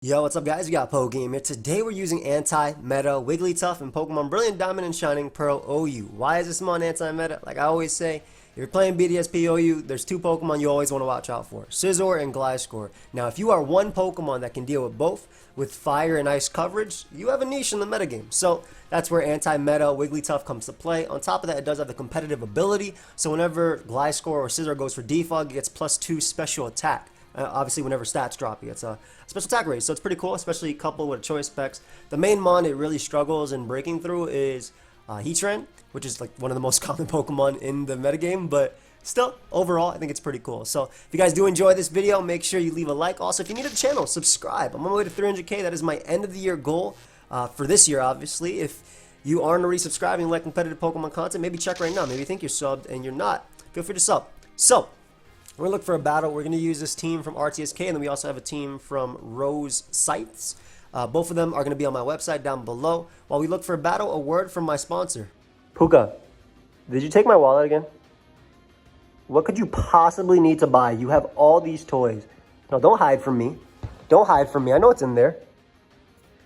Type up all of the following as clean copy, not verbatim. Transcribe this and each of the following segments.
Yo, what's up guys? We got Pokeaim here. Today we're using anti-meta Wigglytuff and Pokemon Brilliant Diamond and Shining Pearl OU. Why is this mon anti-meta? Like I always say, if you're playing BDSP OU, there's two Pokemon you always want to watch out for. Scizor and Gliscor. Now if you are one Pokemon that can deal with both, with fire and ice coverage, you have a niche in the metagame. So that's where anti-meta Wigglytuff comes to play. On top of that, it does have the competitive ability. So whenever Gliscor or Scizor goes for defog, it gets +2 special attack. Obviously, whenever stats drop, it's a special attack raise, so it's pretty cool, especially coupled with choice specs. The main mon it really struggles in breaking through is Heatran, which is like one of the most common Pokemon in the metagame, but still, overall, I think it's pretty cool. So if you guys do enjoy this video, make sure you leave a like. Also, if you're new to the channel, subscribe. I'm on my way to 300K. That is my end of the year goal for this year, obviously. If you aren't already subscribing and like competitive Pokemon content, maybe check right now. Maybe you think you're subbed and you're not. Feel free to sub. So, we're going to look for a battle. We're going to use this team from RTSK, and then we also have a team from Rose Sites. Both of them are going to be on my website down below. While we look for a battle, a word from my sponsor. Puka, did you take my wallet again? What could you possibly need to buy? You have all these toys. No, don't hide from me. Don't hide from me. I know it's in there.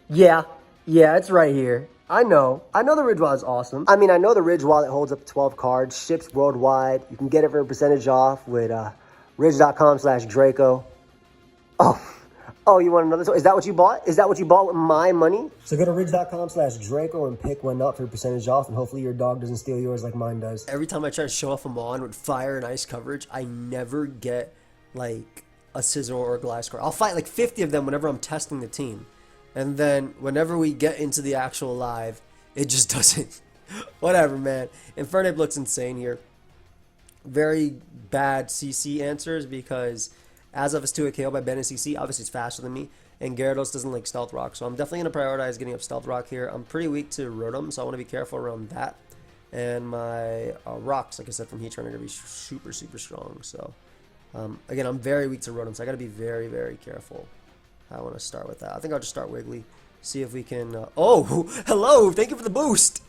Yeah, it's right here. I know the Ridge Wallet is awesome. I mean, I know the Ridge Wallet holds up to 12 cards, ships worldwide. You can get it for a percentage off with ridge.com/Draco. Oh, you want another? Is that what you bought? Is that what you bought with my money? So go to ridge.com/Draco and pick one up for a percentage off, and hopefully your dog doesn't steal yours like mine does. Every time I try to show off a mon with fire and ice coverage, I never get like a Scizor or a Gliscor. I'll fight like 50 of them whenever I'm testing the team. And then whenever we get into the actual live, it just doesn't. Whatever, man. Infernape looks insane here. Very bad CC answers because as of it's 2 KO by Ben and CC, obviously it's faster than me. And Gyarados doesn't like Stealth Rock, so I'm definitely going to prioritize getting up Stealth Rock here. I'm pretty weak to Rotom, so I want to be careful around that. And my rocks, like I said, from Heatran are going to be super, super strong. So, again, I'm very weak to Rotom, so I got to be very, very careful. I want to start with that. I think I'll just start Wiggly. See if we can... oh, hello! Thank you for the boost!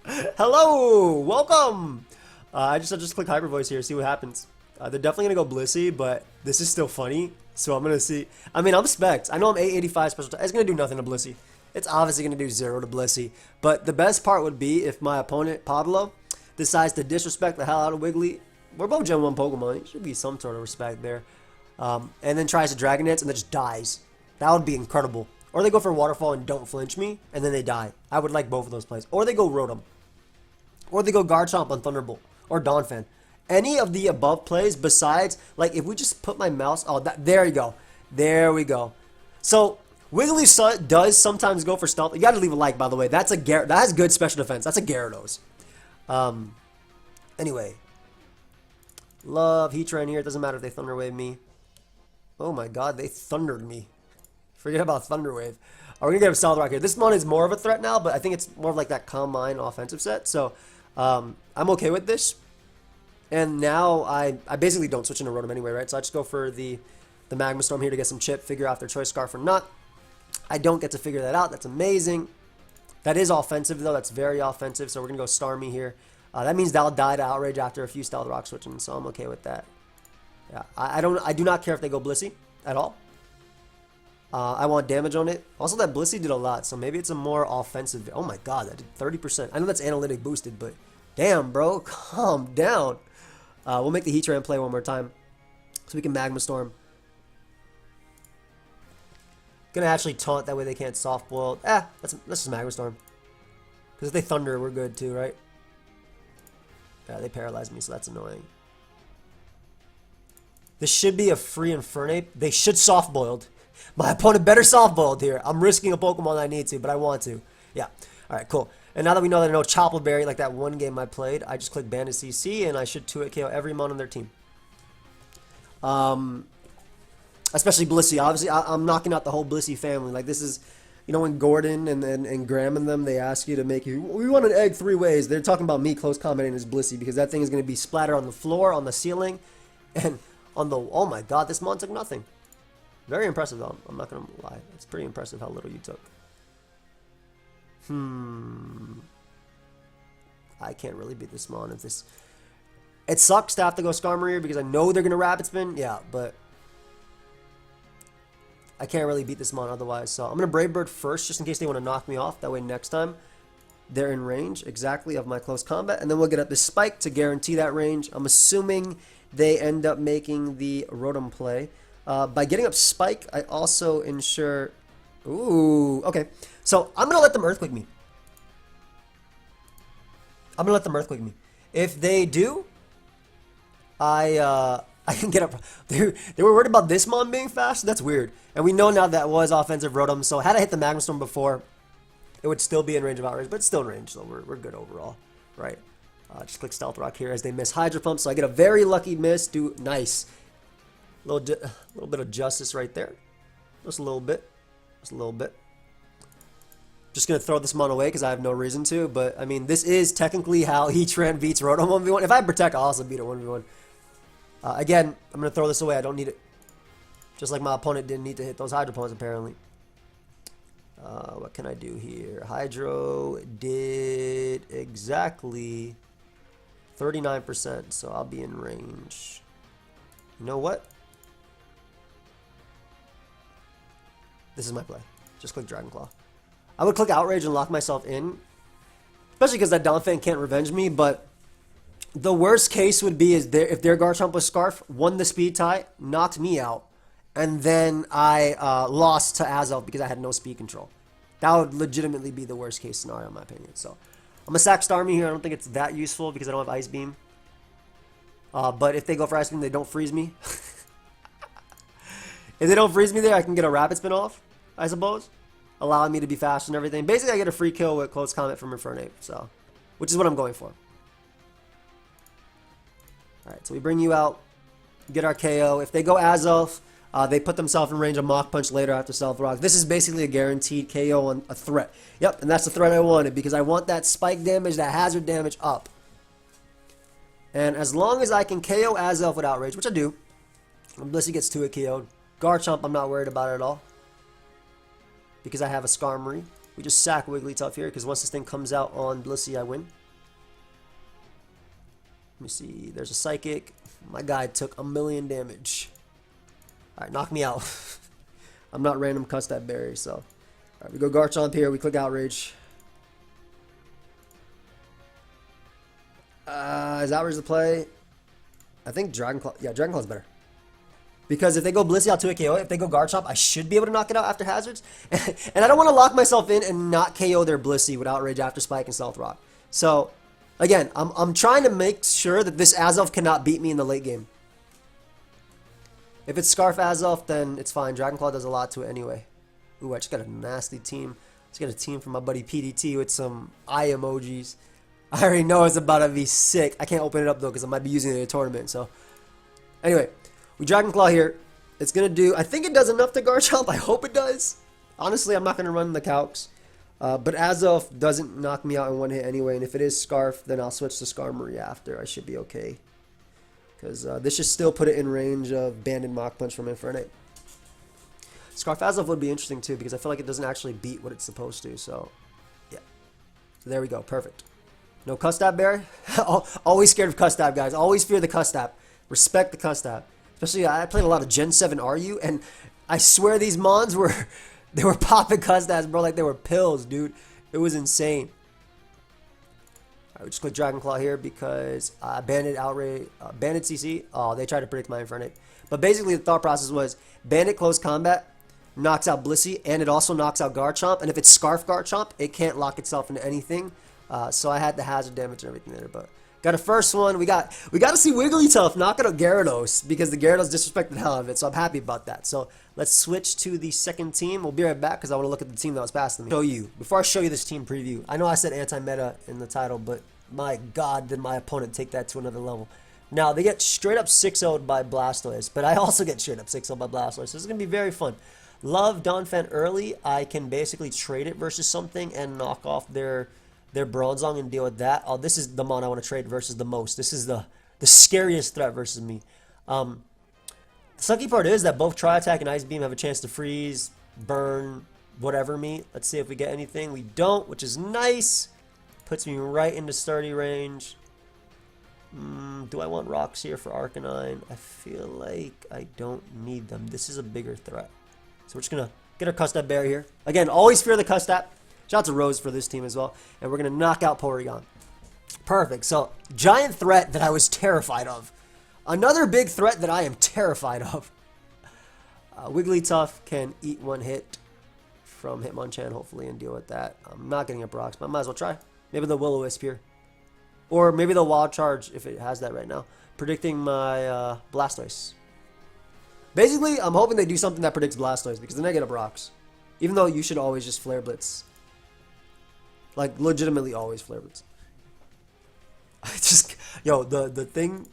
Hello! Welcome! I'll just click Hyper Voice here, see what happens. They're definitely going to go Blissey, but this is still funny. So I'm going to see... I mean, I'm Specs. I know I'm 885 special attack. It's going to do nothing to Blissey. It's obviously going to do 0 to Blissey. But the best part would be if my opponent, Pablo, decides to disrespect the hell out of Wiggly. We're both Gen 1 Pokemon. There should be some sort of respect there. And then tries to Dragon Dance and then just dies. That would be incredible. Or they go for Waterfall and don't flinch me, and then they die. I would like both of those plays. Or they go Rotom. Or they go Garchomp on Thunderbolt. Or Donphan. Any of the above plays besides, like, if we just put my mouse... oh, there you go. There we go. So, Wiggly does sometimes go for Stealth. You gotta leave a like, by the way. That has good special defense. That's a Gyarados. Anyway. Love Heatran here. It doesn't matter if they Thunder Wave me. Oh my god, they thundered me. Forget about Thunder Wave. We're going to get a Stealth Rock here. This mon is more of a threat now, but I think it's more of like that Calm Mind offensive set. So, I'm okay with this. And now I basically don't switch into Rotom anyway, right? So I just go for the Magma Storm here to get some chip, figure out their Choice Scarf or not. I don't get to figure that out. That's amazing. That is offensive, though. That's very offensive. So we're going to go Starmie here. That means they'll die to Outrage after a few Stealth Rock switching, so I'm okay with that. Yeah, I do not care if they go Blissey at all. I want damage on it. Also, that Blissey did a lot, so maybe it's a more offensive... oh my god, that did 30%. I know that's analytic boosted, but damn, bro, calm down. We'll make the Heatran play one more time so we can Magma Storm. Gonna actually taunt, that way they can't Soft Boil. Let's just Magma Storm. Because if they Thunder, we're good too, right? Yeah, they paralyze me, so that's annoying. This should be a free Infernape. They should Soft Boiled. My opponent better Soft Boiled here. I'm risking a Pokemon I need to, but I want to. Yeah. Alright, cool. And now that we know that I know Chopple Berry, like that one game I played, I just click Bandit CC, and I should 2-hit KO every mon on their team. Especially Blissey. Obviously, I'm knocking out the whole Blissey family. Like, this is... you know, when Gordon and Graham and them, they ask you to make you... we want an egg 3 ways. They're talking about me close commenting as Blissey, because that thing is going to be splattered on the floor, on the ceiling, and... on the... oh my god, this mon took nothing. Very impressive, though. I'm not going to lie. It's pretty impressive how little you took. I can't really beat this mon if this... it sucks to have to go Skarmory because I know they're going to Rapid Spin. Yeah, but... I can't really beat this mon otherwise. So I'm going to Brave Bird first, just in case they want to knock me off. That way next time they're in range exactly of my close combat. And then we'll get up this Spike to guarantee that range. I'm assuming they end up making the Rotom play. By getting up Spike, I also ensure... Ooh, okay. So I'm going to let them Earthquake me. I'm going to let them Earthquake me. If they do, I can get up. They were worried about this mon being fast. That's weird. And we know now that was offensive Rotom. So had I hit the Magma Storm before, it would still be in range of outrage. But it's still in range, so we're good overall. Right. Just click Stealth Rock here as they miss Hydro Pump. So I get a very lucky miss. Nice. A little bit of justice right there. Just a little bit. Just a little bit. Just going to throw this mon away because I have no reason to. But, I mean, this is technically how Heatran beats Rotom 1v1. If I Protect, I'll also beat it 1v1. Again, I'm going to throw this away. I don't need it. Just like my opponent didn't need to hit those Hydro Pumps, apparently. What can I do here? Hydro did exactly 39%, so I'll be in range. You know what? This is my play. Just click Dragon Claw. I would click Outrage and lock myself in, especially because that Donphan can't revenge me, but the worst case would be is if their Garchomp with Scarf won the speed tie, knocked me out, and then I lost to Azelf because I had no speed control. That would legitimately be the worst case scenario in my opinion. So I'm going to sack Starmie here. I don't think it's that useful because I don't have Ice Beam. But if they go for Ice Beam, they don't freeze me. If they don't freeze me there, I can get a Rapid Spin off, I suppose, allowing me to be fast and everything. Basically, I get a free kill with Close Combat from Infernape, so, which is what I'm going for. Alright, so we bring you out, get our KO. If they go Azelf, they put themselves in range of Mach Punch later after Stealth Rock. This is basically a guaranteed KO on a threat. Yep, and that's the threat I wanted because I want that spike damage, that hazard damage up. And as long as I can KO Azelf with Outrage, which I do, unless he gets 2 KO'd, Garchomp I'm not worried about it at all because I have a Skarmory. We just sack Wigglytuff here because once this thing comes out on Blissey, I win. Let me see. There's a Psychic. My guy took 1,000,000 damage. Alright, knock me out. I'm not random cuss that berry, so. Alright, we go Garchomp here. We click Outrage. Is Outrage the play? I think Dragon Claw. Yeah, Dragon Claw's better. Because if they go Blissey, I'll 2 KO it. If they go Garchomp, I should be able to knock it out after hazards. And I don't want to lock myself in and not KO their Blissey with Outrage after Spike and Stealth Rock. So, again, I'm trying to make sure that this Azelf cannot beat me in the late game. If it's Scarf Azelf, then it's fine. Dragon Claw does a lot to it anyway. Ooh, I just got a nasty team. Just got a team from my buddy PDT with some eye emojis. I already know it's about to be sick. I can't open it up though because I might be using it in a tournament. So, anyway. We Dragon Claw here. It's going to do... I think it does enough to Garchomp. I hope it does. Honestly, I'm not going to run the calcs. But Azelf doesn't knock me out in one hit anyway. And if it is Scarf, then I'll switch to Skarmory after. I should be okay. Because this should still put it in range of Banded Mach Punch from Infernape. Scarf Azelf would be interesting too. Because I feel like it doesn't actually beat what it's supposed to. So, yeah. So there we go. Perfect. No Cuss-Stab Bear. Always scared of Cuss-Stab, guys. Always fear the Cuss-Stab. Respect the Cuss-Stab. Especially, I played a lot of Gen 7 RU, and I swear these mons were, they were popping Cuss-Stabs, bro, like they were pills, dude. It was insane. Alright, we just click Dragon Claw here because Bandit Outrage, Bandit CC, oh, they tried to predict my Infernape. But basically, the thought process was Bandit Close Combat knocks out Blissey, and it also knocks out Garchomp, and if it's Scarf Garchomp, it can't lock itself into anything. So I had the hazard damage and everything there, but... Got a first one. We got to see Wigglytuff knock out Gyarados because the Gyarados disrespected the hell out of it. So I'm happy about that. So let's switch to the second team. We'll be right back because I want to look at the team that was passed to me. Before I show you this team preview, I know I said anti-meta in the title, but my God, did my opponent take that to another level. Now they get straight up 6-0'd by Blastoise, but I also get straight up 6-0 by Blastoise. So this is gonna be very fun. Love Donphan early. I can basically trade it versus something and knock off their Bronzong and deal with that. Oh, this is the mon I want to trade versus the most. This is the scariest threat versus me. The sucky part is that both Tri-Attack and Ice Beam have a chance to freeze, burn, whatever me. Let's see if we get anything. We don't, which is nice. Puts me right into sturdy range. Do I want rocks here for Arcanine? I feel like I don't need them. This is a bigger threat. So we're just going to get our Custap Bear here. Again, always fear the Custap. Shout out to Rose for this team as well. And we're going to knock out Porygon. Perfect. So, giant threat that I was terrified of. Another big threat that I am terrified of. Wigglytuff can eat one hit from Hitmonchan, hopefully, and deal with that. I'm not getting a Brox, but I might as well try. Maybe the Will-O-Wisp here. Or maybe the Wild Charge, if it has that right now. Predicting my Blastoise. Basically, I'm hoping they do something that predicts Blastoise, because then I get a Brox. Even though you should always just Flare Blitz. Like, legitimately always Flare Blitz. I just, yo, the thing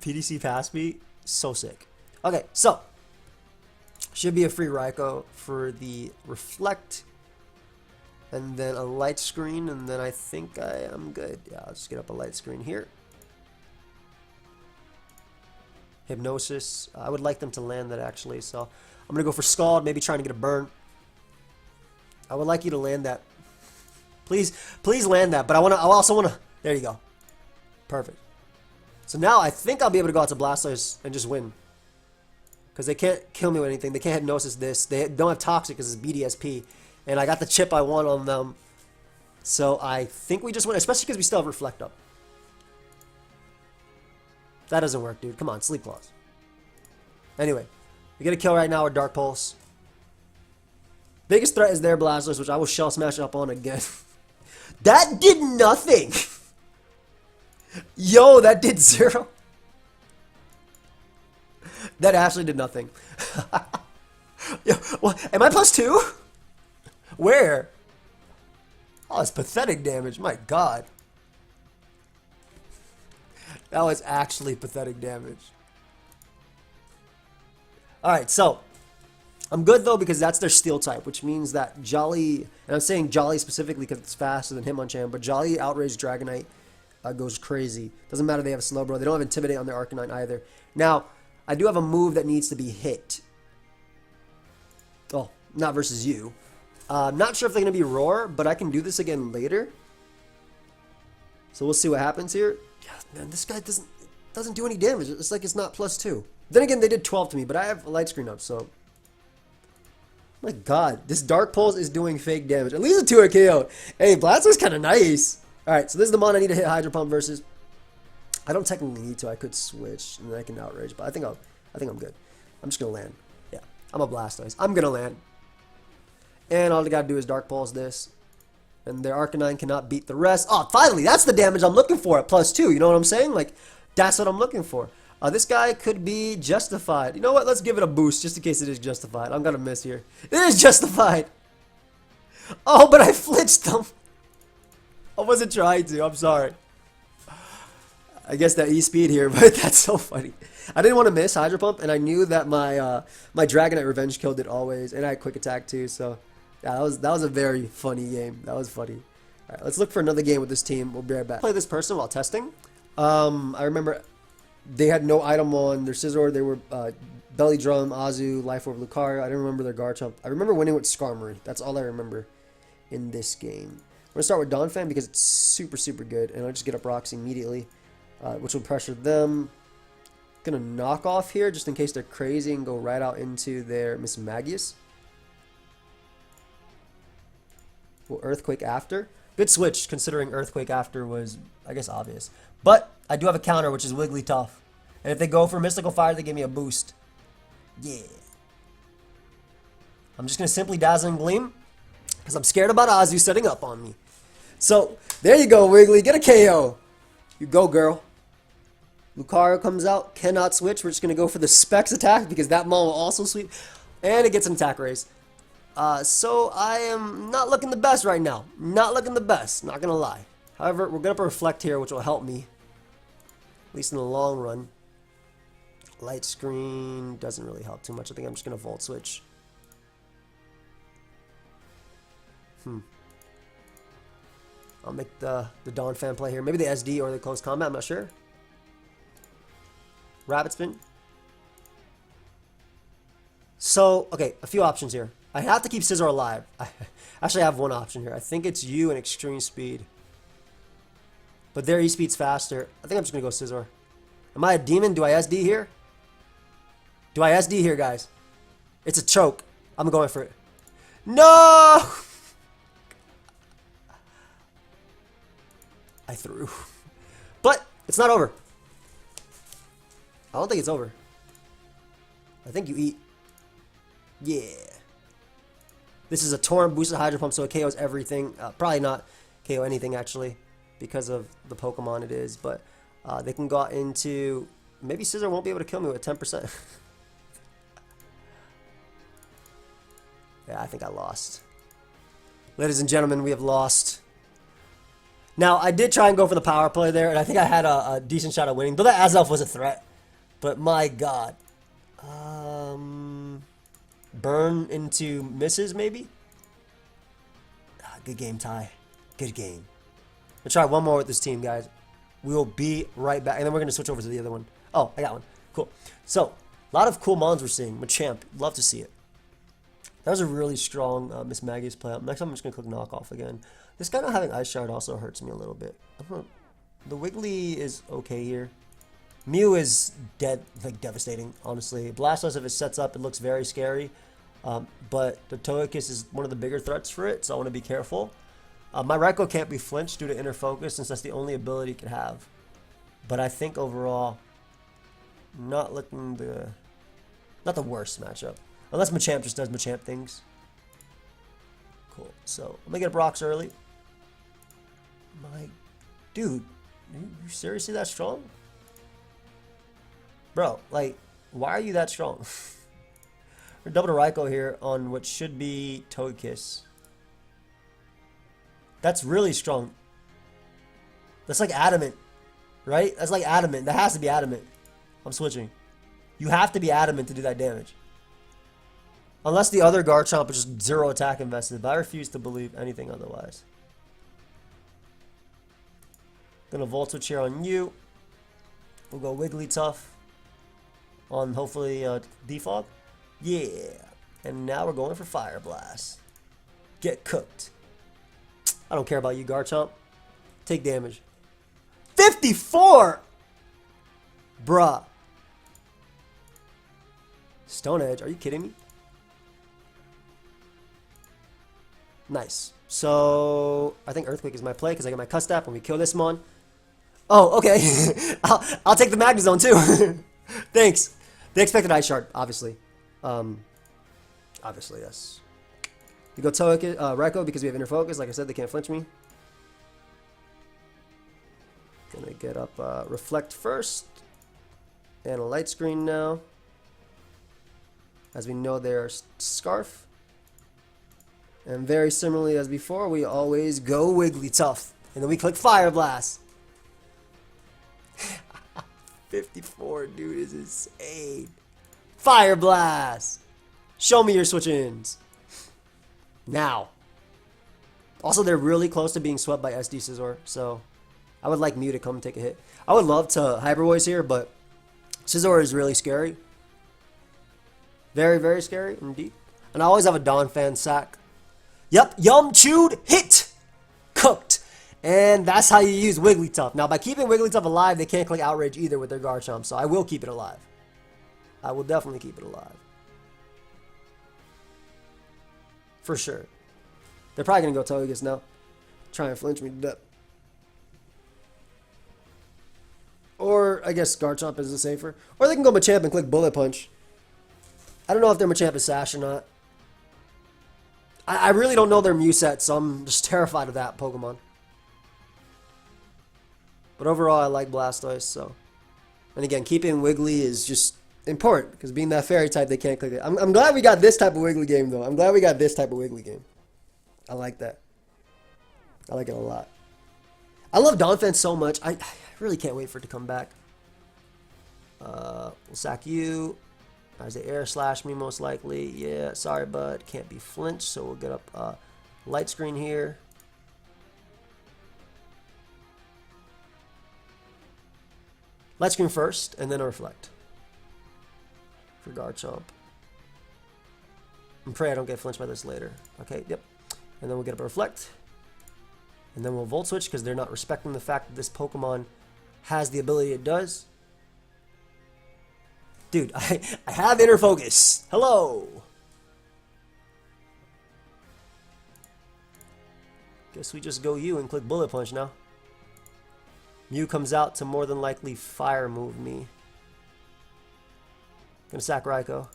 PDC passed me, so sick. Okay, so should be a free Raikou for the Reflect, and then a Light Screen, and then I think I am good. Yeah, I'll just get up a Light Screen here. Hypnosis. I would like them to land that actually, so I'm gonna go for Scald, maybe trying to get a burn. I would like you to land that. Please land that. But I also wanna. There you go. Perfect. So now I think I'll be able to go out to Blastoise and just win. Because they can't kill me with anything. They can't Hypnosis this. They don't have Toxic because it's BDSP. And I got the chip I want on them. So I think we just win. Especially because we still have Reflect up. That doesn't work, dude. Come on, Sleep Claws. Anyway, we get a kill right now with Dark Pulse. Biggest threat is their Blastoise, which I will Shell Smash up on again. That did nothing! Yo, that did 0. That actually did nothing. Yo, what? Am I +2? Where? Oh, it's pathetic damage. My god. That was actually pathetic damage. Alright, so I'm good though because that's their Steel type, which means that Jolly, and I'm saying Jolly specifically because it's faster than Hitmonchan, but Jolly Outrage Dragonite goes crazy. Doesn't matter they have a Slowbro. They don't have Intimidate on their Arcanine either. Now, I do have a move that needs to be hit. Oh, not versus you. Not sure if they're going to be Roar, but I can do this again later. So we'll see what happens here. Yeah, man, this guy doesn't do any damage. It's like it's not +2. Then again, they did 12 to me, but I have a Light Screen up, so... My god, this Dark Pulse is doing fake damage. At least a 2 KO. Hey, Blastoise kind of nice. Alright, so this is the mon I need to hit Hydro Pump versus. I don't technically need to. I could switch, and then I can Outrage, but I think I'm good. I'm just going to land. Yeah, I'm a Blastoise. I'm going to land. And all I got to do is Dark Pulse this. And their Arcanine cannot beat the rest. Oh, finally, that's the damage I'm looking for at +2. You know what I'm saying? Like, that's what I'm looking for. This guy could be justified. You know what? Let's give it a boost just in case it is justified. I'm going to miss here. It is justified. Oh, but I flinched them. I wasn't trying to. I'm sorry. I guess that E-Speed here, but that's so funny. I didn't want to miss Hydro Pump, and I knew that my my Dragonite Revenge killed it always, and I had Quick Attack too, so yeah, that was a very funny game. That was funny. All right, let's look for another game with this team. We'll be right back. Play this person while testing. I remember they had no item on their Scizor. They were Belly Drum, Azu, Life Orb, Lucario. I didn't remember their Garchomp. I remember winning with Skarmory. That's all I remember in this game. I'm going to start with Donphan because it's super, super good. And I'll just get up Rocks immediately, which will pressure them. Going to knock off here just in case they're crazy and go right out into their Miss Magius. Will Earthquake after. Good switch considering Earthquake after was, I guess, obvious. But I do have a counter, which is Wigglytuff. And if they go for Mystical Fire, they give me a boost. Yeah. I'm just going to simply Dazzling Gleam because I'm scared about Azu setting up on me. So, there you go, Wiggly. Get a KO. You go, girl. Lucario comes out. Cannot switch. We're just going to go for the Specs attack because that Maul will also sweep. And it gets an attack raise. So, I am not looking the best right now. Not looking the best. Not going to lie. However, we're going to Reflect here, which will help me. At least in the long run. Light Screen doesn't really help too much. I think I'm just going to Volt Switch. I'll make the Donphan play here. Maybe the SD or the Close Combat. I'm not sure. Rabbit Spin. So, okay, a few options here. I have to keep Scizor alive. I actually have one option here. I think it's you and Extreme Speed. But their E-Speed's faster. I think I'm just going to go Scizor. Am I a demon? Do I SD here? Do I SD here, guys? It's a choke. I'm going for it. No! I threw. But it's not over. I don't think it's over. I think you eat. Yeah. This is a Torrent boosted Hydro Pump, so it KOs everything. Probably not KO anything, actually, because of the Pokemon it is. But they can go into... Maybe Scizor won't be able to kill me with 10%. Yeah, I think I lost. Ladies and gentlemen, we have lost. Now, I did try and go for the power play there, and I think I had a decent shot at winning. Though that Azelf was a threat. But my god. Burn into misses, maybe? Good game, Ty. Good game. Let's try one more with this team, guys. We will be right back. And then we're going to switch over to the other one. Oh, I got one. Cool. So, a lot of cool mons we're seeing. Machamp. Love to see it. That was a really strong Miss Maggie's play up. Next time I'm just going to click knockoff again. This guy not having Ice Shard also hurts me a little bit. The Wiggly is okay here. Mew is dead, like devastating, honestly. Blastoise, if it sets up, it looks very scary. But the Togekiss is one of the bigger threats for it, so I want to be careful. My Raikou can't be flinched due to inner focus, since that's the only ability it can have. But I think overall, not the worst matchup. Unless Machamp just does Machamp things. Cool. So, I'm going to get up rocks early. My dude, you seriously that strong? Bro, like, why are you that strong? We're double to Raikou here on what should be Togekiss. That's really strong. That's like adamant, right? That's like adamant. That has to be adamant. I'm switching. You have to be adamant to do that damage. Unless the other Garchomp is just 0 attack invested, but I refuse to believe anything otherwise. Gonna Volt Switch here on you. We'll go Wigglytuff on hopefully Defog. Yeah. And now we're going for Fire Blast. Get cooked. I don't care about you, Garchomp. Take damage. 54! Bruh. Stone Edge, are you kidding me? Nice. So, I think Earthquake is my play because I get my Custap when we kill this mon. Oh, okay. I'll take the Magnezone too. Thanks. They expected Ice Shard, obviously. Obviously, yes. We go Togekiss, Raikou because we have inner focus. Like I said, they can't flinch me. Gonna get up Reflect first. And a Light Screen now. As we know, there's Scarf. And very similarly as before, we always go Wigglytuff. And then we click Fire Blast. 54, dude, is insane. Fire Blast. Show me your switch-ins. Now. Also, they're really close to being swept by SD Scizor, so I would like Mew to come and take a hit. I would love to Hyper Voice here, but Scizor is really scary. Very, very scary indeed. And I always have a Donphan sack. Yep, Yum Chewed, hit! Cooked. And that's how you use Wigglytuff. Now, by keeping Wigglytuff alive, they can't click Outrage either with their Garchomp, so I will keep it alive. I will definitely keep it alive. For sure. They're probably going to go Togekiss now. Try and flinch me to death. Or, I guess Garchomp is the safer. Or they can go Machamp and click Bullet Punch. I don't know if their Machamp is Sash or not. I really don't know their Mew set, so I'm just terrified of that Pokemon. But overall, I like Blastoise, so. And again, keeping Wiggly is just important, because being that fairy type, they can't click it. I'm glad we got this type of Wiggly game, though. I'm glad we got this type of Wiggly game. I like that. I like it a lot. I love Donphan so much. I really can't wait for it to come back. We'll sack you. As they air slash me most likely. Yeah, sorry bud. Can't be flinched, so we'll get up Light Screen here. Light Screen first, and then a Reflect. For Garchomp. And pray I don't get flinched by this later. Okay, yep. And then we'll get up a Reflect. And then we'll Volt Switch, because they're not respecting the fact that this Pokemon has the ability it does. Dude, I have inner focus. Hello. Guess we just go you and click Bullet Punch now. Mew comes out to more than likely Fire move me. Gonna sack Raikou.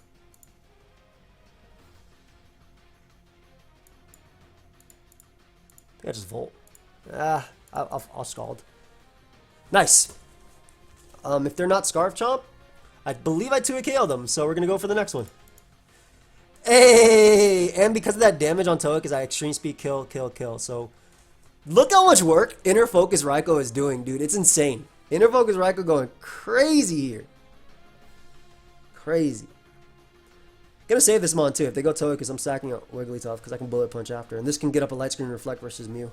I just Volt. I'll Scald. Nice. If they're not Scarf Chomp, I believe I 2-hit KO'd them, so we're gonna go for the next one. Hey! And because of that damage on Togekiss, I extreme speed kill. So look how much work Inner Focus Raikou is doing, dude. It's insane. Inner Focus Raikou going crazy here. Crazy. Gonna save this Mon too. If they go Togekiss, I'm sacking out Wigglytuff because I can Bullet Punch after. And this can get up a Light Screen Reflect versus Mew.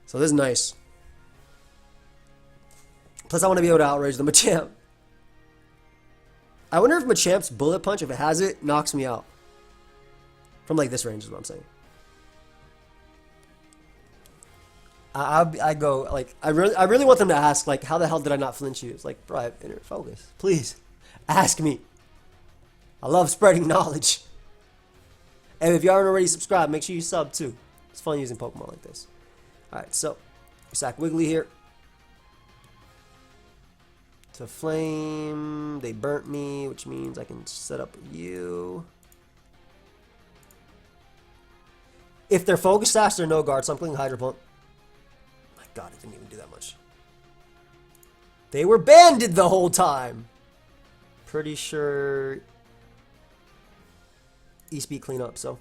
So this is nice. Plus I want to be able to outrage the Machamp. I wonder if Machamp's Bullet Punch, if it has it, knocks me out. From like this range is what I'm saying. I go like I really want them to ask like how the hell did I not flinch you? It's like, bro, I have Inner Focus. Please ask me. I love spreading knowledge. And if you aren't already subscribed, make sure you sub too. It's fun using Pokemon like this. Alright, so we sack Wiggly here. To Flame. They burnt me, which means I can set up you. If they're Focus Sash, they're no guard, so I'm clicking Hydro Pump. My god, it didn't even do that much. They were banded the whole time. Pretty sure E-Speed clean up, so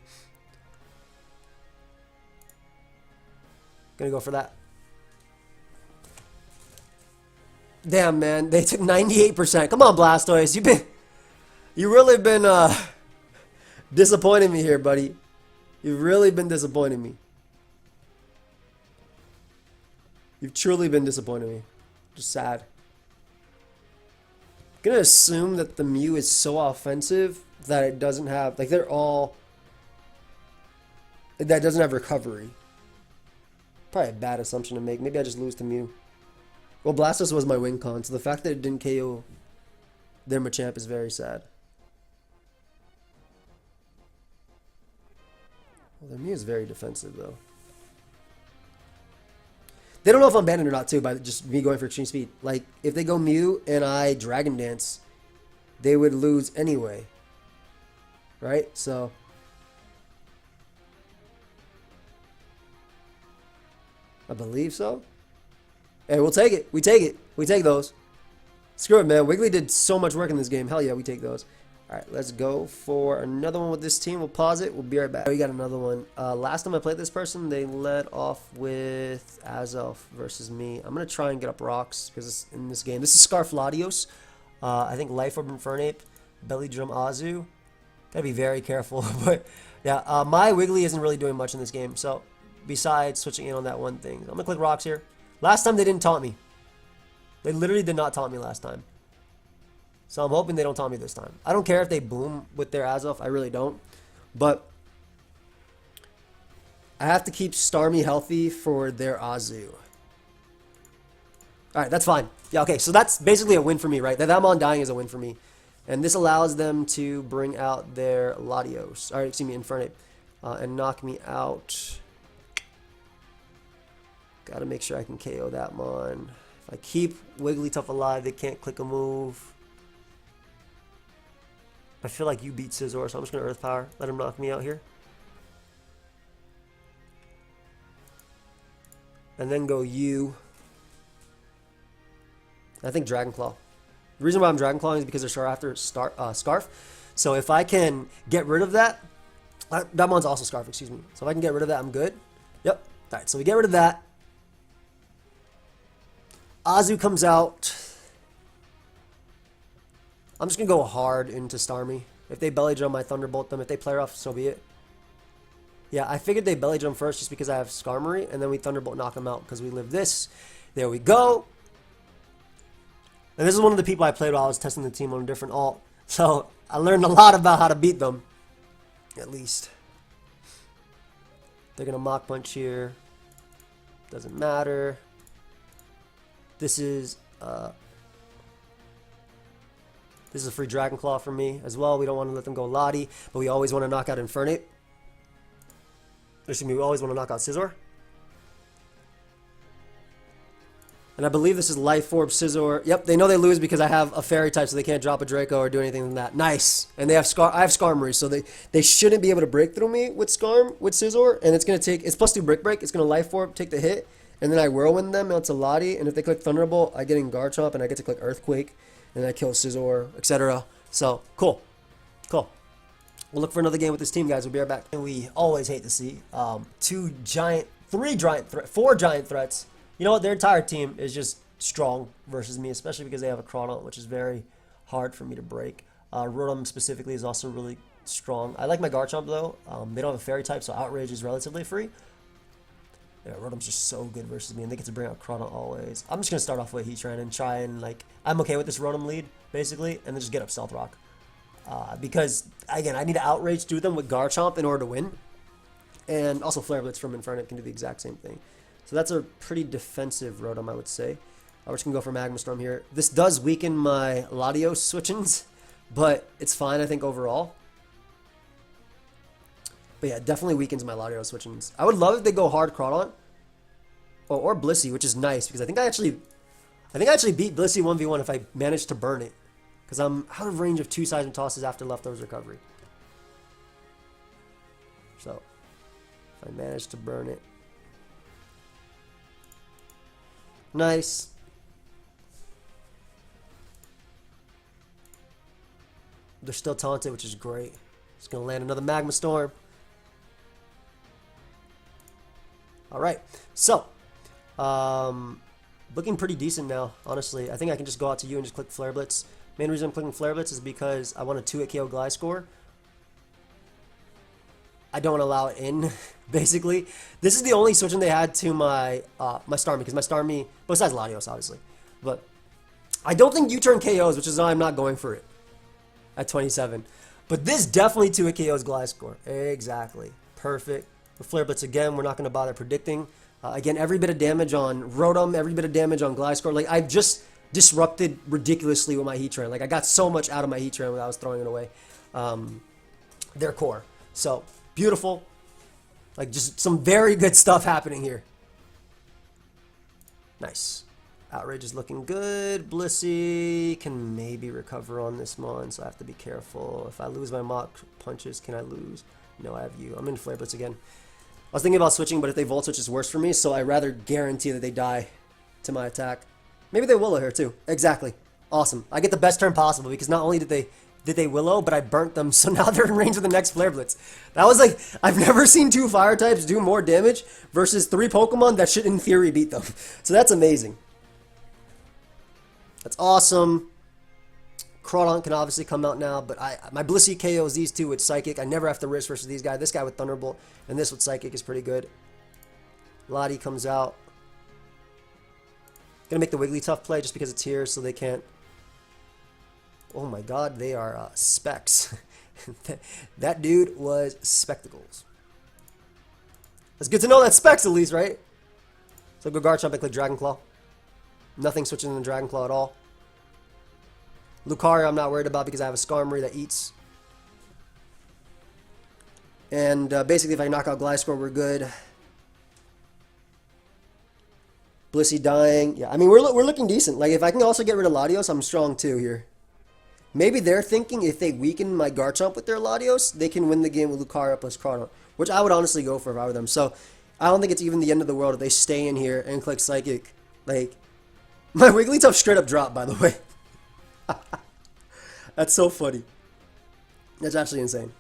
gonna go for that. Damn, man, they took 98%. Come on, Blastoise, you really been disappointing me here, buddy. You've really been disappointing me. You've truly been disappointing me. Just sad. I'm gonna assume that the Mew is so offensive that it doesn't have, like, they're all, that doesn't have recovery. Probably a bad assumption to make. Maybe I just lose to Mew. Well, Blastoise was my win con, so the fact that it didn't KO their Machamp is very sad. Well, their Mew is very defensive, though. They don't know if I'm banned or not, too, by just me going for extreme speed. Like, if they go Mew and I Dragon Dance, they would lose anyway. Right? So I believe so. Hey, we'll take it. We take it. We take those. Screw it, man. Wiggly did so much work in this game. Hell yeah, we take those. Alright, let's go for another one with this team. We'll pause it. We'll be right back. We got another one. Last time I played this person, they led off with Azelf versus me. I'm going to try and get up rocks because in this game. This is Scarfladios. I think Life Orb Infernape, Belly Drum Azu. Gotta be very careful. But yeah, my Wiggly isn't really doing much in this game. So besides switching in on that one thing. I'm going to click rocks here. Last time they didn't taunt me. They literally did not taunt me last time. So I'm hoping they don't taunt me this time. I don't care if they boom with their Azelf. I really don't. But I have to keep Starmie healthy for their Azu. Alright, that's fine. Yeah, okay. So that's basically a win for me, right? That Mon dying is a win for me. And this allows them to bring out their Latios. Alright, excuse me, Infernape. And knock me out. Gotta make sure I can KO that Mon. If I keep Wigglytuff alive, they can't click a move. I feel like you beat Scizor, so I'm just going to Earth Power. Let him knock me out here. And then go you. I think Dragon Claw. The reason why I'm Dragon Clawing is because they're after Scarf. So if I can get rid of that. That one's also Scarf, excuse me. So if I can get rid of that, I'm good. Yep. Alright, so we get rid of that. Azu comes out. I'm just going to go hard into Starmie. If they Belly Drum, I Thunderbolt them. If they play rough, so be it. Yeah, I figured they Belly Drum first just because I have Skarmory, and then we Thunderbolt knock them out because we live this. There we go. And this is one of the people I played while I was testing the team on a different alt. So I learned a lot about how to beat them. At least. They're going to Mach Punch here. Doesn't matter. This is a free Dragon Claw for me as well. We don't want to let them go Lottie, but we always want to knock out Infernape. Excuse me, we always want to knock out Scizor. And I believe this is Life Orb, Scizor. Yep, they know they lose because I have a Fairy type, so they can't drop a Draco or do anything like that. Nice. And they have I have Skarmory, so they shouldn't be able to break through me with Scizor. And it's gonna take, it's plus 2 Brick Break. It's gonna Life Orb, take the hit, and then I Whirlwind them. And it's a Lottie. And if they click Thunderbolt, I get in Garchomp, and I get to click Earthquake, and I kill Scizor, etc. So cool, cool. We'll look for another game with this team, guys. We'll be right back. And we always hate to see 4 giant threats. You know what? Their entire team is just strong versus me, especially because they have a Crawdaunt, which is very hard for me to break. Rotom specifically is also really strong. I like my Garchomp, though. They don't have a Fairy type, so Outrage is relatively free. Yeah, Rotom's just so good versus me, and they get to bring out Crawdaunt always. I'm just going to start off with Heatran and try and, like, I'm okay with this Rotom lead, basically, and then just get up Stealth Rock. Because, again, I need to Outrage through them with Garchomp in order to win. And also Flare Blitz from Infernape can do the exact same thing. So that's a pretty defensive Rotom, I would say. We're just going to go for Magma Storm here. This does weaken my Latios switch-ins, but it's fine, I think, overall. But yeah, it definitely weakens my Latios switch-ins. I would love if they go hard Crawdaunt. Or Blissey, which is nice, because I think I actually beat Blissey 1v1 if I managed to burn it. Because I'm out of range of 2 Seismic Tosses after Leftovers Recovery. So, if I manage to burn it. Nice. They're still taunted, which is great. Just going to land another Magma Storm. Alright, so, looking pretty decent now, honestly. I think I can just go out to you and just click Flare Blitz. Main reason I'm clicking Flare Blitz is because I want a 2-hit KO Gliscor. I don't want to allow it in, basically. This is the only switch-in they had to my my Starmie, because my Starmie, besides Latios, obviously. But I don't think U-turn KOs, which is why I'm not going for it at 27. But this definitely 2-hit KOs Gliscor. Exactly. Perfect. With Flare Blitz again, we're not going to bother predicting. Again, every bit of damage on Rotom, every bit of damage on Gliscor. Like, I've just disrupted ridiculously with my Heatran. Like, I got so much out of my Heatran when I was throwing it away. Their core. So, beautiful. Like, just some very good stuff happening here. Nice. Outrage is looking good. Blissey can maybe recover on this mon, so I have to be careful. If I lose my Mach Punches, can I lose? No, I have you. I'm in Flare Blitz again. I was thinking about switching, but if they Volt Switch, it's worse for me, so I'd rather guarantee that they die to my attack. Maybe they Willow here, too. Exactly. Awesome. I get the best turn possible, because not only did they Willow, but I burnt them, so now they're in range of the next Flare Blitz. That was like, I've never seen 2 Fire types do more damage versus 3 Pokemon that should, in theory, beat them. So that's amazing. That's awesome. Crawdaunt can obviously come out now, but my Blissey KOs these two with Psychic. I never have to risk versus these guys. This guy with Thunderbolt and this with Psychic is pretty good. Lottie comes out. Gonna make the Wigglytuff play just because it's here, so they can't. Oh my god, they are specs. That dude was spectacles. It's good to know that specs at least, right? So go Garchomp and click Dragon Claw. Nothing switching in the Dragon Claw at all. Lucario I'm not worried about because I have a Skarmory that eats. And basically if I knock out Gliscor, we're good. Blissey dying. Yeah, I mean, we're looking decent. Like, if I can also get rid of Latios, I'm strong too here. Maybe they're thinking if they weaken my Garchomp with their Latios, they can win the game with Lucario plus Crawdaunt, which I would honestly go for if I were them. So I don't think it's even the end of the world if they stay in here and click Psychic. Like, my Wigglytuff straight up dropped, by the way. That's so funny. That's actually insane.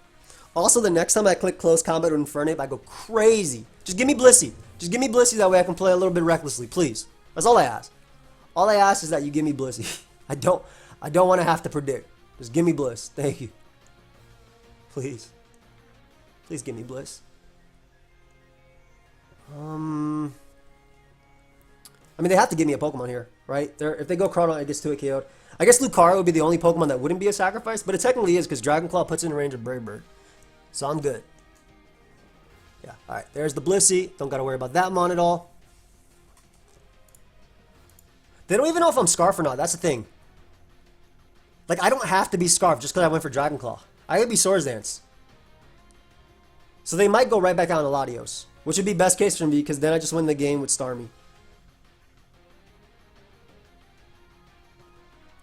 Also, the next time I click Close Combat with Infernape, I go crazy. Just give me Blissey. Just give me Blissey, that way I can play a little bit recklessly, please. That's all I ask. All I ask is that you give me Blissey. I don't want to have to predict. Just give me Bliss. Thank you. Please. Please give me Bliss. I mean, they have to give me a Pokemon here, right? If they go Crawdaunt, it gets 2-hit KO'd. I guess Lucario would be the only Pokemon that wouldn't be a sacrifice, but it technically is because Dragon Claw puts it in range of Brave Bird. So I'm good. Yeah, alright. There's the Blissey. Don't got to worry about that mon at all. They don't even know if I'm Scarf or not. That's the thing. Like, I don't have to be Scarf just because I went for Dragon Claw. I could be Swords Dance. So they might go right back out on Latios, which would be best case for me because then I just win the game with Starmie.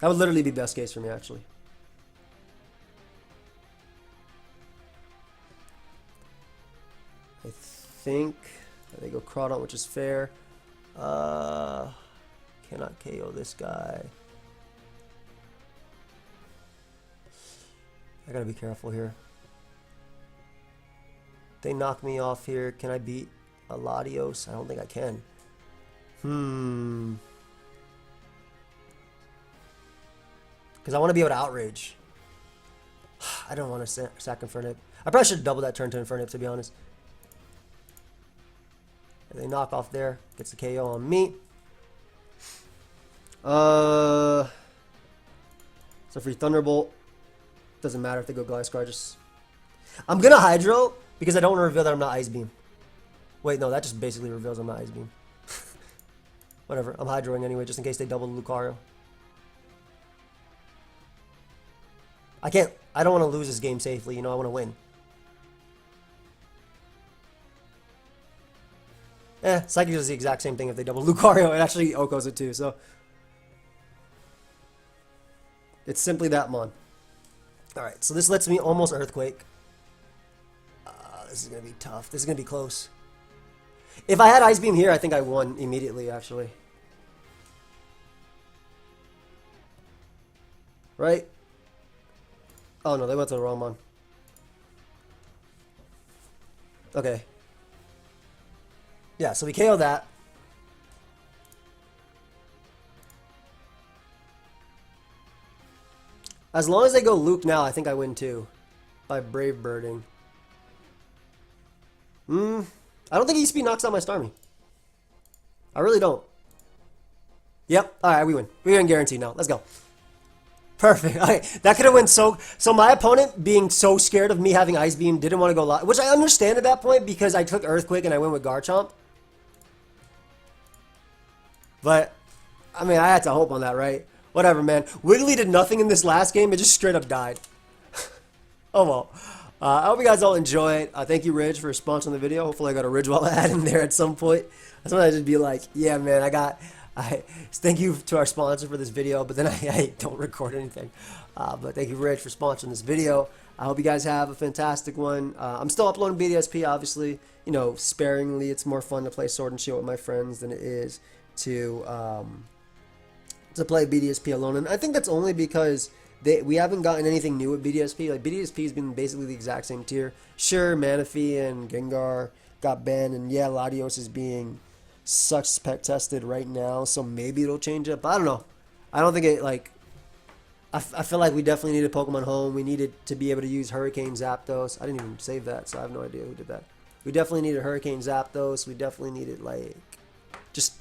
That would literally be best case for me, actually. I think they go Crawdon, which is fair. Cannot KO this guy. I gotta be careful here. They knock me off here. Can I beat a Latios? I don't think I can. Because I want to be able to outrage. I don't want to sack Infernip. I probably should double that turn to Infernip, to be honest. They knock off there. Gets the KO on me. It's a free Thunderbolt. Doesn't matter if they go Gliscor. Just I'm gonna Hydro because I don't want to reveal that I'm not Ice Beam. Wait, no, that just basically reveals I'm not Ice Beam. Whatever, I'm Hydroing anyway, just in case they double Lucario. I don't want to lose this game safely, you know, I want to win. Psychic does the exact same thing if they double Lucario. It actually Okos it too, so. It's simply that mon. Alright, so this lets me almost Earthquake. This is going to be tough. This is going to be close. If I had Ice Beam here, I think I won immediately, actually. Right? Oh no, they went to the wrong one. Okay. Yeah, so we KO that. As long as they go Luke now, I think I win too. By Brave Birding. I don't think ESP knocks out my Starmie. I really don't. Yep. Alright, we win. We win guaranteed now. Let's go. Perfect. Okay, that could have went so my opponent being so scared of me having Ice Beam didn't want to go live, which I understand at that point because I took Earthquake and I went with Garchomp. But, I mean, I had to hope on that, right? Whatever, man. Wiggly did nothing in this last game. It just straight up died. Oh, well. I hope you guys all enjoy it. Thank you, Ridge, for sponsoring the video. Hopefully I got a Ridgewell ad in there at some point. That's when I just be like, yeah, man, thank you to our sponsor for this video, but then I don't record anything. But thank you, Ridge, for sponsoring this video. I hope you guys have a fantastic one. I'm still uploading BDSP, obviously. You know, sparingly. It's more fun to play Sword and Shield with my friends than it is to play BDSP alone. And I think that's only because we haven't gotten anything new with BDSP. Like, BDSP has been basically the exact same tier. Sure, Manaphy and Gengar got banned, and yeah, Latios is being suspect tested right now, so maybe it'll change up. But I don't know. I don't think it, like, I feel like we definitely needed Pokemon Home. We needed to be able to use Hurricane Zapdos. I didn't even save that, so I have no idea who did that. We definitely needed Hurricane Zapdos. We definitely needed, like, just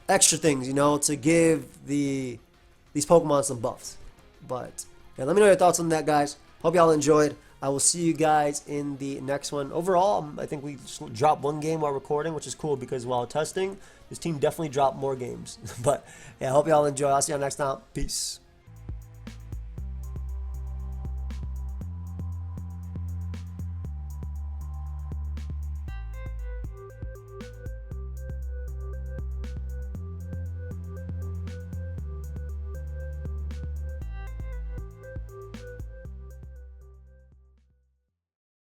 extra things, you know, to give these Pokemon some buffs. But yeah, let me know your thoughts on that, guys. Hope y'all enjoyed. I will see you guys in the next one. Overall, I think we just dropped one game while recording, which is cool because while testing, this team definitely dropped more games. But yeah, I hope y'all enjoy. I'll see y'all next time. Peace.